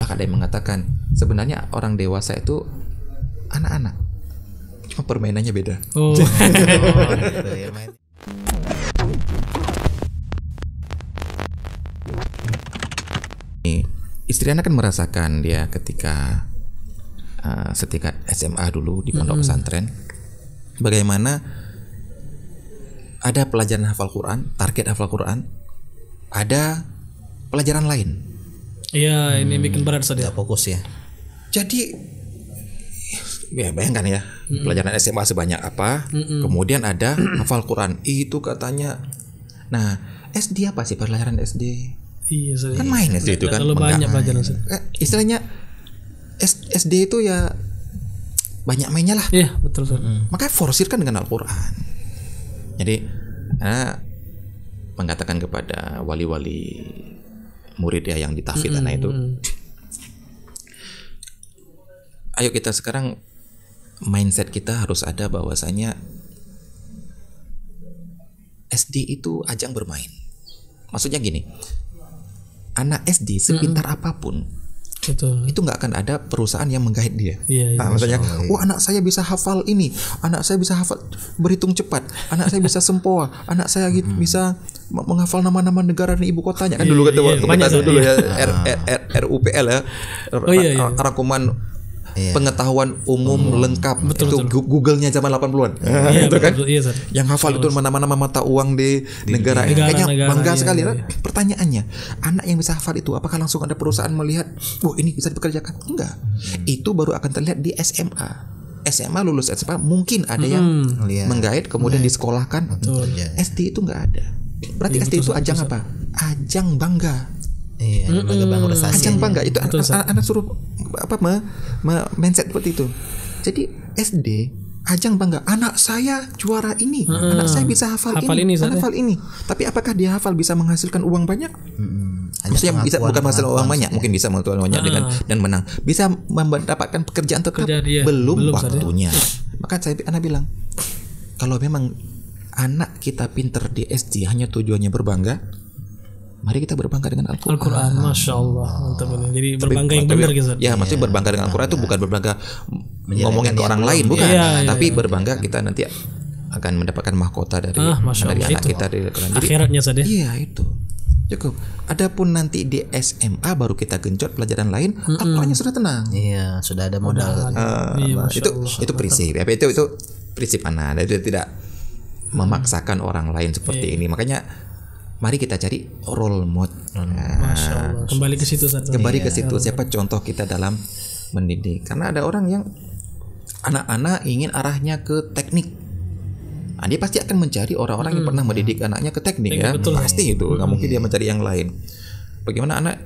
Ada yang mengatakan sebenarnya orang dewasa itu anak-anak, cuma permainannya beda. Oh. Gitu ya, main. Istri anak kan merasakan dia ketika setingkat SMA dulu di pondok pesantren, bagaimana ada pelajaran hafal Quran, target hafal Quran, ada pelajaran lain. Iya, ini bikin berat saja. Nggak fokus ya. Jadi ya bayangkan ya, pelajaran SMA sebanyak apa, kemudian ada hafal Quran, itu katanya. Nah, SD apa sih pelajaran SD? Iya, Ustaz. Kan main SD itu kan. Terlalu banyak pelajaran, Ustaz. Istilahnya SD itu ya banyak mainnya lah. Iya, betul, Ustaz. Makanya forsirkan dengan Al-Quran. Jadi mengatakan kepada wali-wali murid ya yang ditafid anak itu, ayo kita sekarang mindset kita harus ada bahwasanya SD itu ajang bermain. Maksudnya gini, anak SD sepintar apapun, Betul. itu nggak akan ada perusahaan yang menggait dia. Iya, Maksudnya, anak saya bisa hafal ini, anak saya bisa hafal berhitung cepat, anak saya bisa sempoa, anak saya bisa menghafal nama-nama negara dan ibu kotanya. Kan dulu kata banyak dulu ya RUPL ya, rangkuman pengetahuan umum lengkap. Itu Google-nya zaman 80-an. Gitu kan? Iya, Yang hafal itu nama-nama mata uang di negara ini. Kayaknya bangga sekali. Pertanyaannya, anak yang bisa hafal itu apakah langsung ada perusahaan melihat, ini bisa dipekerjakan? Enggak. Itu baru akan terlihat di SMA. SMA lulus SMA mungkin ada yang menggait kemudian disekolahkan. SD itu enggak ada. Berarti SD itu ajang apa? Ajang bangga. Iya, bangga prestasi. Ajang bangga itu anak suruh mindset seperti itu. Jadi SD ajang bangga, anak saya juara ini, anak saya bisa hafal ini, hafal ini. Tapi apakah dia hafal bisa menghasilkan uang banyak? Maksudnya bisa bukan menghasilkan uang banyak, mungkin bisa menghasilkan uang banyak dan menang. Bisa mendapatkan pekerjaan tetap, belum waktunya. Maka anak bilang, kalau memang anak kita pinter di SD hanya tujuannya berbangga, mari kita berbangga dengan Al-Quran. Masya Allah, mantap ini. Jadi berbangga yang benar gitu. Ya, maksudnya berbangga dengan Al-Quran itu bukan berbangga ngomongin ke orang lain, bukan. Tapi berbangga kita nanti akan mendapatkan mahkota dari anak kita dari Al-Quran. Akhiratnya saja. Iya, itu cukup. Adapun nanti di SMA baru kita genjot pelajaran lain, Al-Qurannya sudah tenang. Iya, sudah ada modal. Itu prinsip. Itu prinsip anak. Itu tidak memaksakan orang lain seperti ini. Makanya mari kita cari role model. Masya Allah. Kembali ke situ. Kembali ke situ. Siapa contoh kita dalam mendidik? Karena ada orang yang anak-anak ingin arahnya ke teknik. Nah, dia pasti akan mencari orang-orang yang pernah mendidik anaknya ke teknik ya. Betul. Pasti itu. Nggak mungkin dia mencari yang lain. Bagaimana anak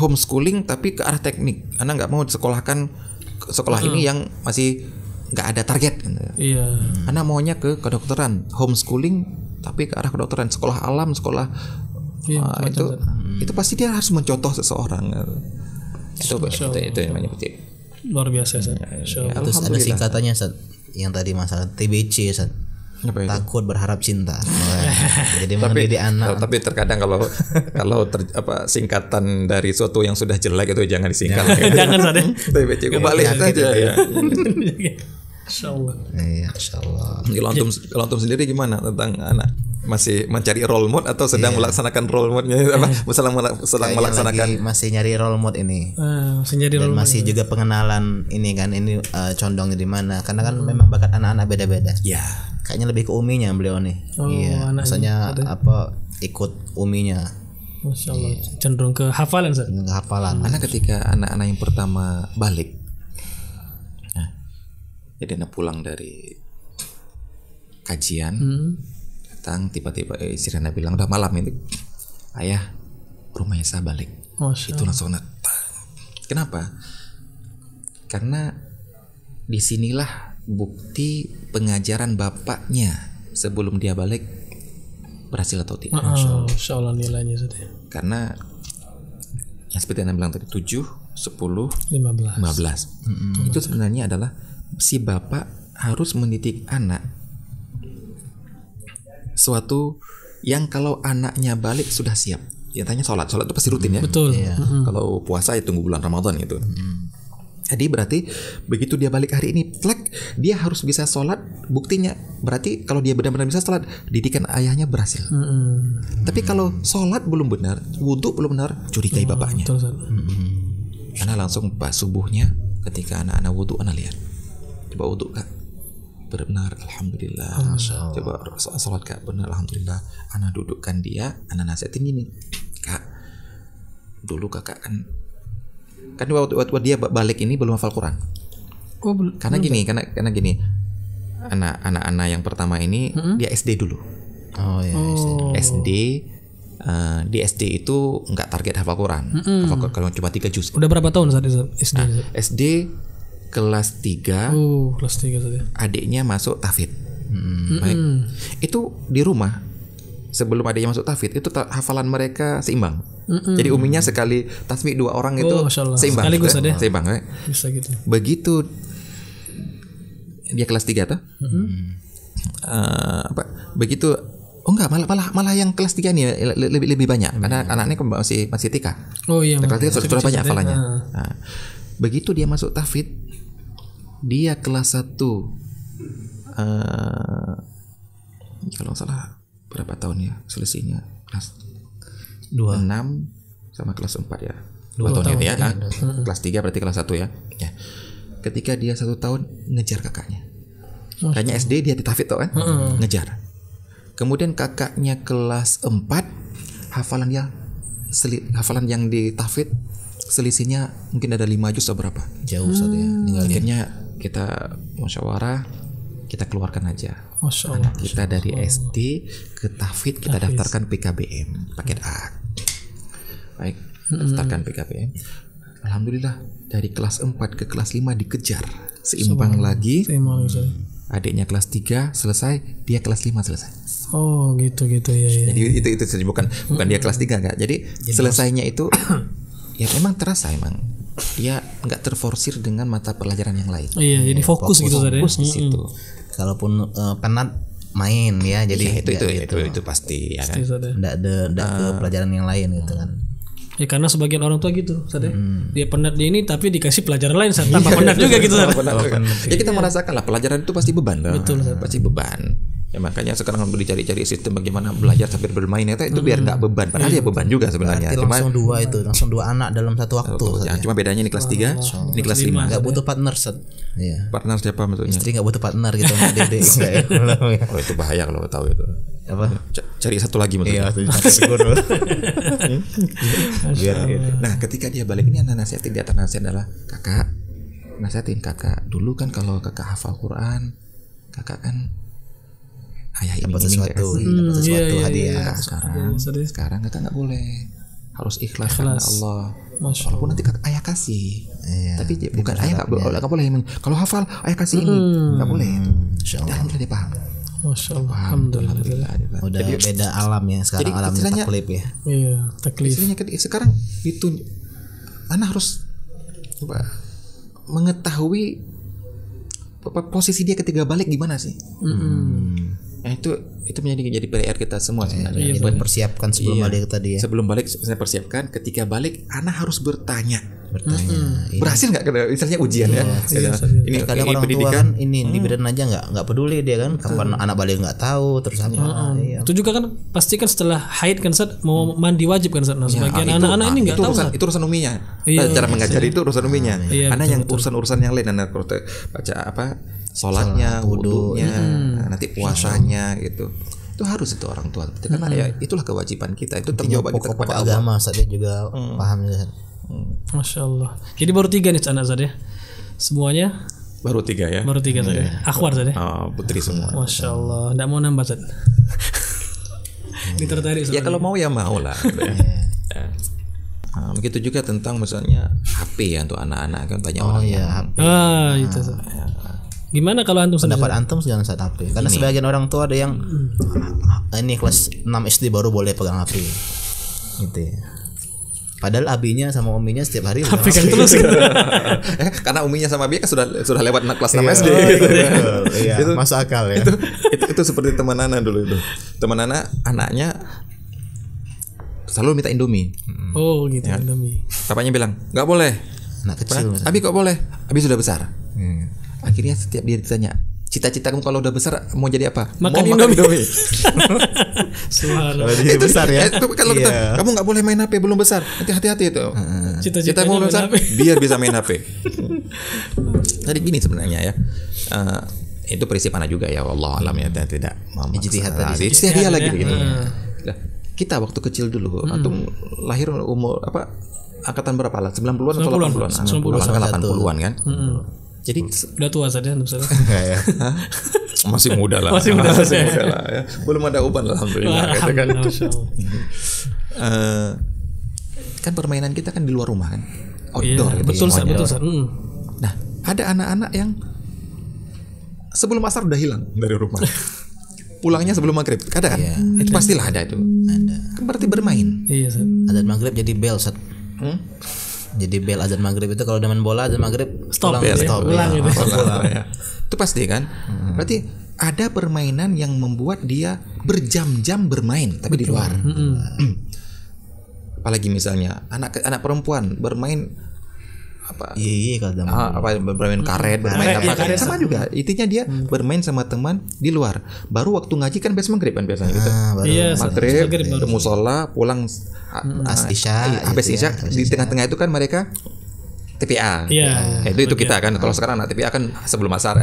homeschooling tapi ke arah teknik? Anak nggak mau disekolahkan ke sekolah ini yang masih nggak ada target. Iya. Anak maunya ke kedokteran, homeschooling tapi ke arah kedokteran, sekolah alam, sekolah itu pasti dia harus mencontoh seseorang. Itu yang namanya penting. Luar biasa, Ustaz. Terus ada singkatannya, Ustaz, yang tadi masalah TBC, Ustaz. Takut berharap cinta. Jadi mendidik anak. Tapi terkadang kalau singkatan dari suatu yang sudah jelek itu jangan disingkat. Jangan, Ustaz. TBC kembali saja ya. Insyaallah. Iya, insyaallah. Kalau antum sendiri gimana tentang anak? Masih mencari role model atau sedang melaksanakan role model-nya sedang melaksanakan masih nyari role model ini. Masih nyari role model. Masih juga pengenalan ini kan, ini condongnya di mana? Karena kan memang bakat anak-anak beda-beda. Ya. Kayaknya lebih ke uminya beliau nih. Iya. Maksudnya ikut uminya. Masya Allah. Cenderung ke hafalan, Ustaz. Ke hafalan. Karena ketika anak-anak yang pertama balik, jadi anak pulang dari kajian, datang tiba-tiba istri anak bilang udah malam ini, ayah rumahnya saya balik. Itu langsung anak. Kenapa? Karena disinilah bukti pengajaran bapaknya sebelum dia balik berhasil atau tidak. Masya Allah nilainya sudah. Karena yang seperti anak bilang tadi 7, 10, 15. Itu sebenarnya adalah si bapak harus mendidik anak suatu yang kalau anaknya balik sudah siap. tanya sholat itu pasti rutin ya. Betul. Kalau puasa ya tunggu bulan Ramadan gitu. Jadi berarti begitu dia balik hari ini, dia harus bisa sholat. Buktinya berarti kalau dia benar-benar bisa sholat, didikan ayahnya berhasil. Tapi kalau sholat belum benar, wudhu belum benar, curigai bapaknya. Karena langsung pas subuhnya ketika anak-anak wudhu, anak lihat, coba wudhu kak, benar, alhamdulillah. Coba sholat kak, benar, alhamdulillah. Anak dudukkan dia, anak nasihatin ini, kak, dulu kakak kan waktu dia balik ini belum hafal Quran. Karena gini, anak-anak yang pertama ini dia SD dulu. SD. Di SD itu nggak target hafal Quran. Hafal Quran cuma 3 juz. Udah berapa tahun saat SD? SD kelas 3. Kelas 3 saja. Adiknya masuk tahfidz. Baik. Itu di rumah. Sebelum adiknya masuk tahfidz itu hafalan mereka seimbang. Jadi uminya sekali tasbih 2 orang itu seimbang. Sekaligus ada. Seimbang, bisa gitu. Begitu dia kelas 3 tuh. Begitu malah yang kelas 3 nih lebih banyak. Karena anaknya masih TK. Kelas 3 sudah banyak hafalannya. Nah, begitu dia masuk tahfidz, dia kelas 1 kalau salah berapa tahun ya selesainya, kelas 6 sama kelas 4 ya, 2 tahun ya. Kelas 3 berarti kelas 1 ya. Ketika dia 1 tahun ngejar kakaknya. Kayaknya SD dia di tahfidz tuh kan, ngejar. Kemudian kakaknya kelas 4, hafalan yang di tahfidz selisihnya mungkin ada 5 juz atau berapa. Jauh saja ya. Akhirnya kita musyawarah, kita keluarkan aja anak kita dari SD ke tahfidz, kita daftarkan PKBM paket A. Baik, daftarkan PKBM. Alhamdulillah dari kelas 4 ke kelas 5 dikejar seimbang lagi. Adiknya kelas 3 selesai, dia kelas 5 selesai. Gitu ya. Jadi itu bukan dia kelas 3 enggak. Jadi selesainya itu ya memang terasa emang dia nggak terforsir dengan mata pelajaran yang lain. Jadi fokus gitu tadi. Fokus di situ. Kalaupun penat main ya, jadi itu pasti ya kan. Nggak ke pelajaran yang lain gitu kan. Ya karena sebagian orang tua gitu, dia penat di ini tapi dikasih pelajaran lain tambah penat juga gitu. Ya kita merasakan lah pelajaran itu pasti beban lah. Betul, pasti beban. Ya makanya sekarang dicari-cari sistem bagaimana belajar sambil bermain itu biar nggak beban. Padahal ya beban juga sebenarnya. Langsung dua anak dalam satu waktu. Cuma bedanya ini kelas 3, ini kelas 5. Nggak butuh partner Iya. Partner siapa maksudnya? Istri nggak butuh partner gitu. Oh itu bahaya kalau tahu itu. Apa? Cari satu lagi maksudnya. Nah ketika dia balik ini anak nasihatin, dia nasihat adalah kakak, nasihatin kakak dulu kan kalau kakak hafal Quran, kakak kan ayah ini dapat sesuatu hadiah. Sekarang kakak nggak boleh, harus ikhlas karena Allah. Walaupun nanti ayah kasih, tapi bukan ayah nggak boleh. Kalau hafal ayah kasih ini nggak boleh. Alhamdulillah dia paham. Masya Allah. Alhamdulillah. Udah jadi, beda alam ya sekarang. Jadi, alamnya taklif ya. Iya, taklif. Sekarang itu anak harus mengetahui posisi dia ketika balik gimana sih. Itu menjadi PR kita semua sebenarnya. Buat persiapkan sebelum balik tadi ya. Sebelum balik saya persiapkan, ketika balik anak harus bertanya. Berhasil nggak misalnya ujian ya. Ini kadang orang tua kan ini dibedain aja nggak peduli dia kan kapan anak balik nggak tahu terus apa. Itu juga kan pasti kan setelah haid kan Sat mau mandi wajib kan Sat. Nah, sebagian anak-anak ini nggak tahu. Itu urusan uminya. Cara mengajari itu urusan uminya. Anak yang urusan yang lain, anak baca apa sholatnya, wudunya, nanti puasanya gitu. Itu harus itu orang tua. Karena ya itulah kewajiban kita. Itu tanggung jawab kita kepada agama. Saya juga paham juga. Masya Allah. Jadi baru 3 nih anak Zad ya. Semuanya baru 3 ya. Baru 3 tadi. Akhwar Zad ya. Putri semua. Masya Allah. Nggak mau nambah Zad. Ini tertarik. Ya kalau mau ya mau lah. Begitu juga tentang misalnya HP ya untuk anak-anak kan banyak orang ya HP. Itu. Gimana kalau antum sendiri? Pendapat antum jangan saat HP. Karena sebagian orang tua ada yang ini kelas 6 SD baru boleh pegang HP. Gitu ya. Padahal abinya sama uminya setiap hari pegang terus gitu. Karena uminya sama abinya kan sudah lewat kelas 6 SD. Iya, masuk akal ya. Itu seperti teman Nana dulu itu. Teman Nana anaknya selalu minta Indomie. Oh gitu Indomie. Bapaknya bilang nggak boleh. Anak kecil. Abi kok boleh? Abi sudah besar. Akhirnya setiap dia ditanya, cita-citamu kalau udah besar mau jadi apa? Makan mau Indomie. Kalau dia besar ya. Itu kalau kita, kamu nggak boleh main HP belum besar. Hati-hati itu. Cita-citanya Cita-citamu besar main HP. biar bisa main HP. Jadi gini sebenarnya ya. Itu prinsip anak juga ya, wallahu alam ya, tidak Ijtihad tadi. Ijtihad lagi gitu. Kita waktu kecil dulu atau lahir umur apa angkatan berapa lah? 90-an atau 80-an? 80-an kan? Jadi udah tua saja ya. masih muda lah. Masih muda lah ya. Belum ada uban alhamdulillah. Kan permainan kita kan di luar rumah kan. Outdoor gitu. Betul Sat. Nah, ada anak-anak yang sebelum asar udah hilang dari rumah. Pulangnya sebelum maghrib. Ada kan? Itu pastilah ada itu. Ada. Kan berarti bermain. Iya, Sat. Azan maghrib jadi bel, Sat. Jadi bel azan maghrib itu kalau udah main bola azan maghrib stop pulang, ya. Pulang gitu. Ya. Itu pasti kan. Berarti ada permainan yang membuat dia berjam-jam bermain tapi di luar. Apalagi misalnya anak perempuan bermain apa? Iya kalau bermain karet, bermain apa? Karet, sama juga. Intinya dia bermain sama teman di luar. Baru waktu ngaji kan habis maghrib kan biasanya gitu. Iya, Maghrib ke musola, pulang habis isya di tengah-tengah itu kan mereka TPA. Iya. Itu kita kan. Kalau sekarang anak TPA kan sebelum asar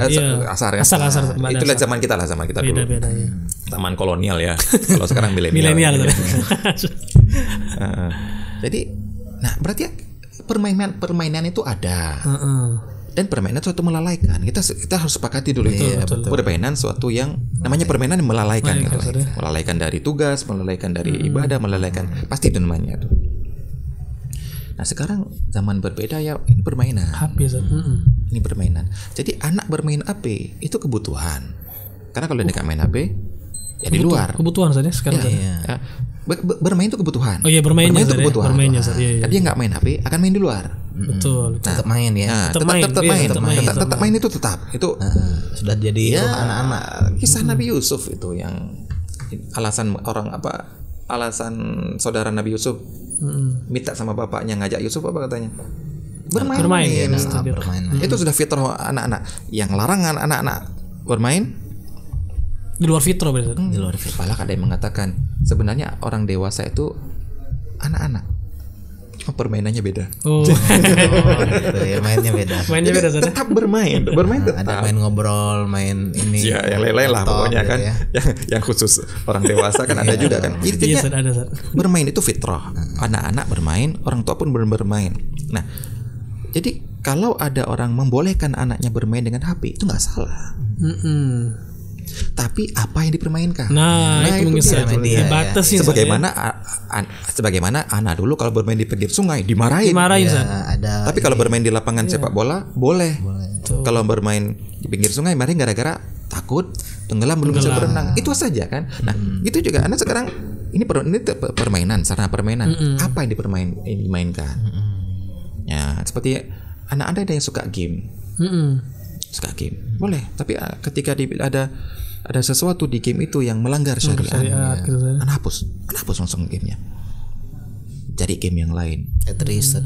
asar ya. Asar. Itulah zaman kita dulu. Beda ya. Zaman kolonial ya. Kalau sekarang milenial. Jadi berarti permainan itu ada. Dan permainan suatu melalaikan. Kita harus sepakati dulu itu. Permainan suatu yang namanya permainan yang melalaikan. Melalaikan dari tugas, melalaikan dari ibadah, melalaikan pasti itu namanya tuh. Nah sekarang zaman berbeda ya, ini permainan. HP. Ini permainan. Jadi anak bermain HP itu kebutuhan. Karena kalau dia nggak main HP ya di luar. Kebutuhan saja sekarang. Ya. Bermain itu kebutuhan. Oh iya, bermainnya itu kebutuhan. Bermainnya iya. Dia nggak main HP akan main di luar. Betul. Tetap main ya. Tetap main itu tetap. Itu sudah jadi anak-anak. Kisah Nabi Yusuf itu yang alasan saudara Nabi Yusuf minta sama bapaknya ngajak Yusuf apa katanya? Bermain. Itu sudah fitrah anak-anak. Yang larangan anak-anak bermain di luar fitrah berarti. Di luar fitrah. Malah ada yang mengatakan sebenarnya orang dewasa itu anak-anak. Cuma permainannya beda. Mainnya beda. Tetap bermain tetap. Ada main ngobrol, main ini. Ya, yang lain-lain lah pokoknya kan. Ya. Yang khusus orang dewasa kan ada juga kan. Intinya bermain itu fitrah. Anak-anak bermain, orang tua pun bermain. Nah, jadi kalau ada orang membolehkan anaknya bermain dengan HP itu nggak salah. Tapi apa yang dipermainkan? Nah itu mungkin dibatasi. Sebagaimana anak dulu kalau bermain di pinggir sungai dimarahin. Tapi kalau bermain di lapangan sepak bola boleh. Kalau bermain di pinggir sungai marahin gara-gara takut tenggelam belum bisa berenang. Itu saja kan. Nah itu juga anak sekarang ini permainan, sarana permainan. Apa yang dimainkan? Ya seperti anak ada yang suka game. Suka game boleh, tapi ketika ada sesuatu di game itu yang melanggar syariat, anak hapus langsung gamenya, cari game yang lain. Tetris.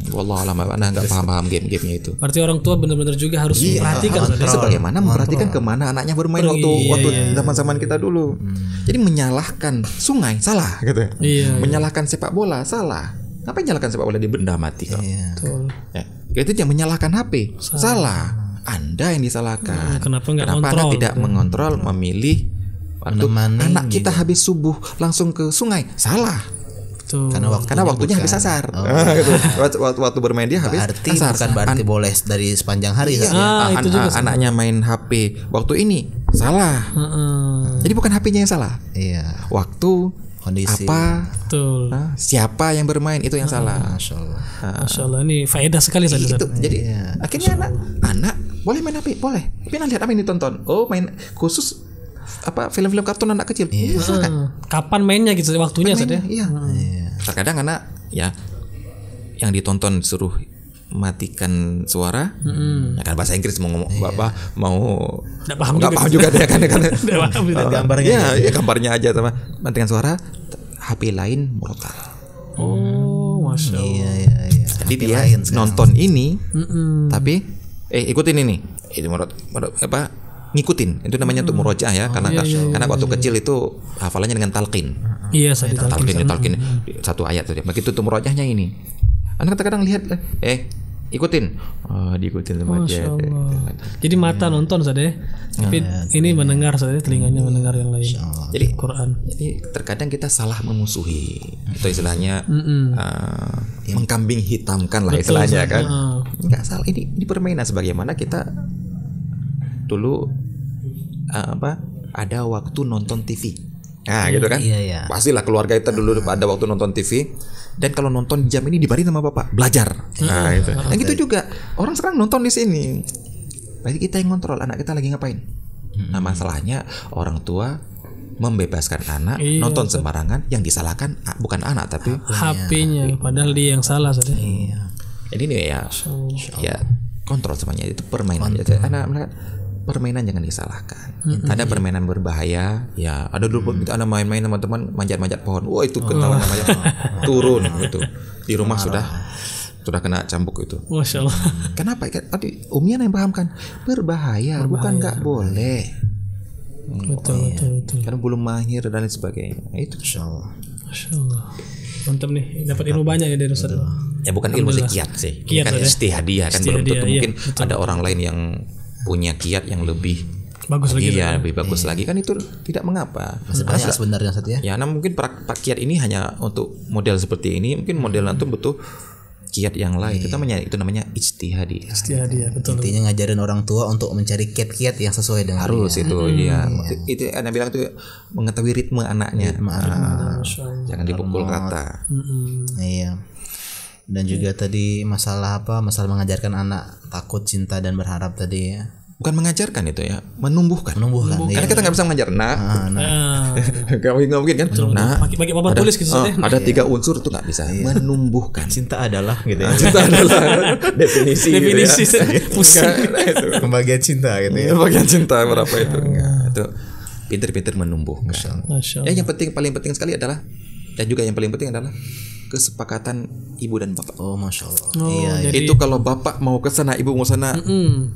Wallahualam, anak nggak paham game-gamenya itu. Berarti orang tua benar-benar juga harus memperhatikan. Sebagaimana memperhatikan kemana anaknya bermain waktu zaman kita dulu. Jadi menyalahkan sungai salah gitu. Menyalahkan sepak bola salah. Ngapain menyalahkan sepak bola di benda mati kok? Ya, itu yang menyalahkan HP salah. Anda yang disalahkan. Kenapa Anda tidak mengontrol, memilih waktu anak kita habis subuh langsung ke sungai? Salah. Karena waktunya habis asar. Waktu bermain dia habis asar. Bukan berarti boleh dari sepanjang hari. Itu juga anaknya main HP waktu ini salah. Jadi bukan HP-nya yang salah. Waktu, kondisi, apa, siapa yang bermain itu yang salah. Masya Allah, ini faedah sekali tadi. Jadi akhirnya anak boleh main HP, boleh. Tapi nanti lihat apa yang ditonton. Oh, main khusus film-film kartun anak kecil. Kapan mainnya gitu, waktunya saja. Terkadang anak ya yang ditonton suruh matikan suara, ya kan bahasa Inggris mau ngomong nggak paham juga dia kan gambarnya. Ya gambarnya aja sama matikan suara, HP lain murotal. Oh, masya Allah. Iya. Jadi dia nonton ini, tapi ikutin ini. Itu ngikutin. Itu namanya untuk murojaah ya, karena waktu kecil itu hafalannya dengan talqin. Iya, saya Talqin satu ayat saja. Begitu tuh murojaahnya ini. Anak kadang-kadang lihat, ikutin. Diikutin sama dia. Jadi mata nonton saja, tapi ini mendengar saja, telinganya mendengar yang lain. Jadi Quran. Jadi terkadang kita salah memusuhi. Itu istilahnya mengkambing hitamkan lah istilahnya kan. Enggak salah. Ini permainan sebagaimana kita dulu ada waktu nonton TV. Nah, gitu kan? Iya. Pastilah keluarga kita dulu ada waktu nonton TV. Dan kalau nonton jam ini dibarin sama bapak belajar. Nah, itu. Dan gitu juga orang sekarang nonton di sini. Berarti kita yang kontrol anak kita lagi ngapain. Nah, masalahnya orang tua membebaskan anak nonton sembarangan, yang disalahkan bukan anak tapi HP-nya. Padahal dia yang salah saja. Iya. Jadi ini ya kontrol semuanya, itu permainan. Jadi anak permainan jangan disalahkan. Ada permainan berbahaya, ya ada dulu gitu, ada main-main sama teman manjat-manjat pohon. Wah, itu ketahuan namanya turun gitu. Di rumah sudah kena cambuk itu. Masya Allah. Kenapa? Tadi Umian yang pahamkan berbahaya. Bukan nggak boleh. Betul. Karena belum mahir dan lain sebagainya. Itu Masya Allah. Mantap nih, dapat ilmu banyak ya dari Ustaz. ya bukan ilmu sih, kiat sih. Kan istihadiyah kan, belum tentu mungkin ada orang lain yang punya kiat yang lebih bagus lagi. Iya, lebih bagus lagi kan, itu tidak mengapa. Sebenarnya sebenarnya satu ya. Ya, nah mungkin kiat ini hanya untuk model seperti ini, mungkin model antum butuh kiat yang lain. Itu namanya ijtihadi. Ijtihadi, betul. Intinya ngajarin orang tua untuk mencari kiat-kiat yang sesuai dengan harus dia. Itu dia. Itu Anda bilang itu mengetahui ritme anaknya. Jangan dipukul rata. Iya. Dan juga tadi masalah mengajarkan anak takut, cinta dan berharap tadi ya. Bukan mengajarkan itu ya, menumbuhkan. Karena kita nggak bisa mengajar. Nggak mungkin kan. Bagi papan tulis gitu saja. Ada 3 unsur itu nggak bisa. Menumbuhkan. Cinta adalah gitu ya. Cinta adalah definisi gitu ya. Pusing. Pembagian cinta gitu ya. Pembagian cinta berapa itu? Itu pinter-pinter menumbuhkan. Ya, yang paling penting sekali adalah, dan juga yang paling penting adalah kesepakatan ibu dan bapak. Oh, masya Allah. Iya. Itu kalau bapak mau ke sana, ibu mau ke sana,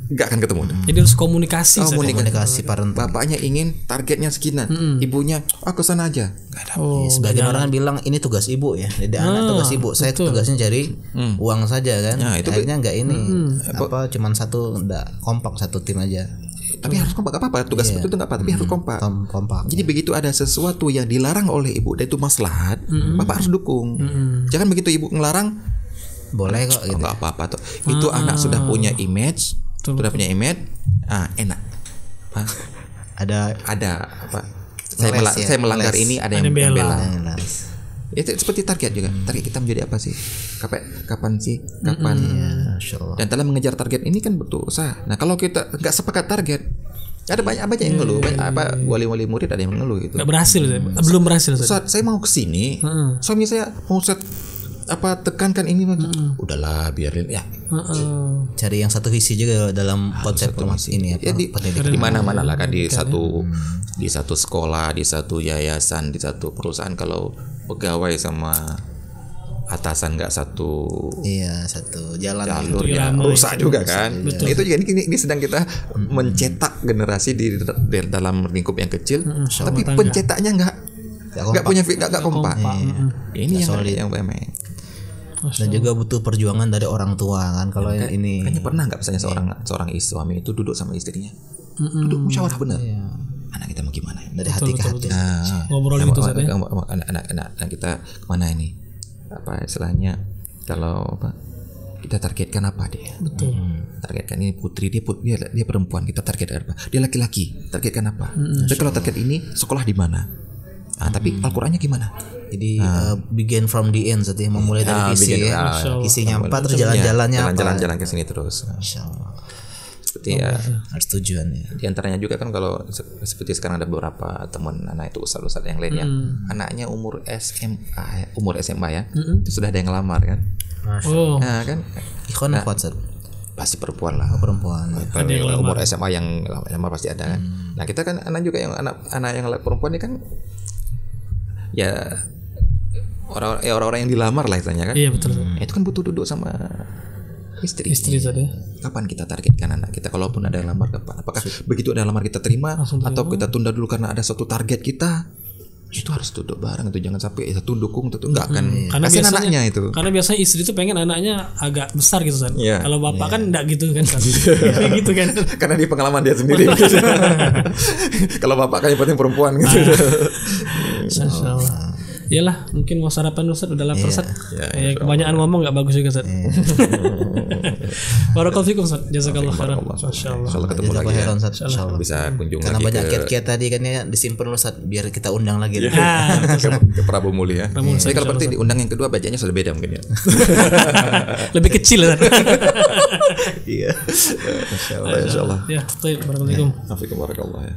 nggak akan ketemu. Jadi harus komunikasi parental. Bapaknya ingin targetnya sekian, ibunya ke sana aja. Nggak ada. Sebagian orang kan bilang ini tugas ibu ya. Jadi anak tugas ibu. Saya tugasnya cari uang saja kan. Akhirnya nggak ini. Cuman satu, nggak kompak, satu tim aja. Tapi harus kompak, apa-apa tugas itu nggak apa, tapi harus kompak. Jadi begitu ada sesuatu yang dilarang oleh ibu dan itu maslahat, bapak harus dukung. Jangan begitu ibu ngelarang, boleh kok gitu. Nggak apa-apa tuh. Itu anak sudah punya image, enak. Ada apa? Saya melanggar ini, ada yang membela. Itu seperti target juga. Target kita menjadi apa sih? Kapan sih? Kapan? Dan dalam mengejar target ini kan butuh usaha. Nah, kalau kita nggak sepakat target, ada banyak yang ngeluh. Wali-wali murid ada yang mengeluh gitu. Nggak berhasil, belum berhasil. Saya mau kesini, suami saya mau tekankan ini, udahlah biarin ya. Cari yang satu visi juga dalam konsep ini ya, di mana-mana lah kan, di satu sekolah, di satu yayasan, di satu perusahaan, kalau pegawai sama atasan nggak satu jalur ya rusak juga kan. Itu juga ini sedang kita mencetak generasi di dalam lingkup yang kecil, tapi pencetaknya nggak kompak. Ini yang memang. Dan juga butuh perjuangan dari orang tua kan. Kalau ini kayaknya pernah nggak misalnya seorang suami itu duduk sama istrinya, duduk musyawarah benar. Anak kita mau gimana? Dari hati ke hati. Ngobrol gitu saja. Anak kita kemana ini? Apa istilahnya? Kalau kita targetkan apa dia? Betul. Targetkan ini putri, dia perempuan, kita targetkan apa? Dia laki-laki, targetkan apa? Dan kalau target ini sekolah di mana? Tapi Al-Qur'annya gimana? Jadi begin from the end, jadi memulai dari visi ya. Isinya 4 terus jalan-jalannya jalan-jalan ke sini terus. Insyaallah. Seperti harus tujuan ya. Di antaranya juga kan, kalau seperti sekarang ada beberapa teman anak itu ustaz yang lain yang anaknya umur SMA ya, itu sudah ada yang ngelamar kan. Nah kan Ikhwan WhatsApp pasti perempuan lah. Perempuan. Umur SMA yang lamar pasti ada kan. Nah kita kan anak juga yang anak yang perempuan ini kan ya orang-orang yang dilamar lah istilahnya kan. Iya betul. Itu kan butuh duduk sama istri tadi. Kapan kita targetkan anak kita? Kalaupun ada yang lamar kapan? Apakah begitu ada yang lamar kita terima atau kita tunda dulu karena ada suatu target kita? Itu harus duduk bareng itu, jangan sampai satu dukung itu enggak kan. Karena kasihan biasanya, anaknya itu. Karena biasanya istri itu pengen anaknya agak besar gitu kan. Iya. Kalau bapak kan enggak gitu kan. Gitu kan. Karena di pengalaman dia sendiri. Kalau bapak kan yang penting perempuan gitu. Insyaallah. Iyalah, mungkin mau sarapan Ustaz, udah lapar Ustaz. Kebanyakan ngomong enggak bagus juga Ustaz. Barakallahu fikum Ustaz. Jazakallahu khairan. Masyaallah. Insyaallah ketemu lagi ya. Insyaallah Bisa kunjung karena lagi banyak kiat-kiat tadi kan ya, disimpan Ustaz biar kita undang lagi. ke Prabu Muli ya. Tapi kalau berarti diundang yang kedua bacanya sudah beda mungkin ya. Lebih kecil Ustaz. Iya. Insyaallah. Ya, baik. Barakallahu fikum. Afikum barakallah ya.